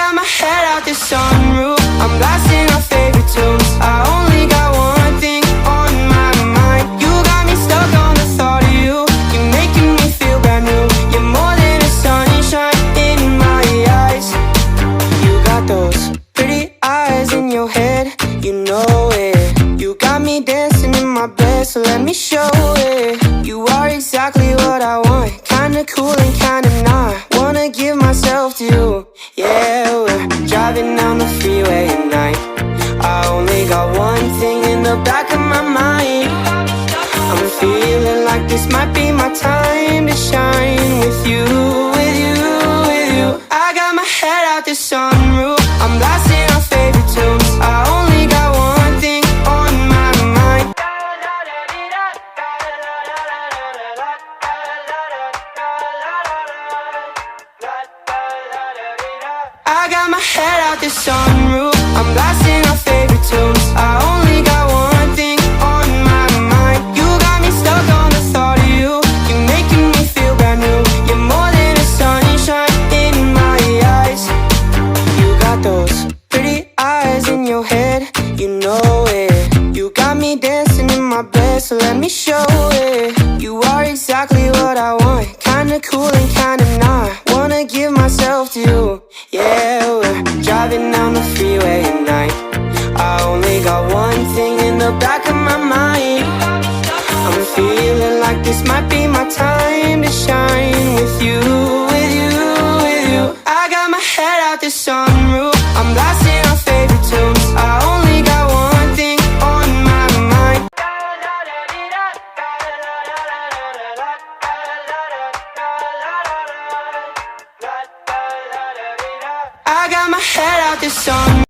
got my head out the sunroof, I'm blasting our favorite tunes. I only got one thing on my mind. You got me stuck on the thought of you. You're making me feel brand new. You're more than a sunshine in my eyes. You got those pretty eyes in your head, you know it. You got me dancing in my bed, so let me show it. You are exactly what I want, kinda cool and kinda not. Wanna give myself to you. Yeah, we're driving down the freeway at night. I only got one thing in the back of my mind. I'm feeling like this might be my time to shine with you, with you, with you. I got my head out the sunroof, I'm blasting our favorite tunes. I only got one thing on my mind. I got my head out the sunroof, I'm blasting our favorite tunes. I only got one thing on my mind. You got me stuck on the thought of you. You're making me feel brand new. You're more than a sunshine in my eyes. You got those pretty eyes in your head, you know it. You got me dancing in my bed, so let me show it. You are exactly what I want, kinda cool and kinda not. Wanna give myself to you. Yeah, we're driving down the freeway at night. I only got one thing in the back of my mind. I'm feeling like this might be my time to shine with you, with you, with you. I got my head out the sunroof, I'm blasting our favorite tunes. I only got one thing on my mind. I got my head out the sun.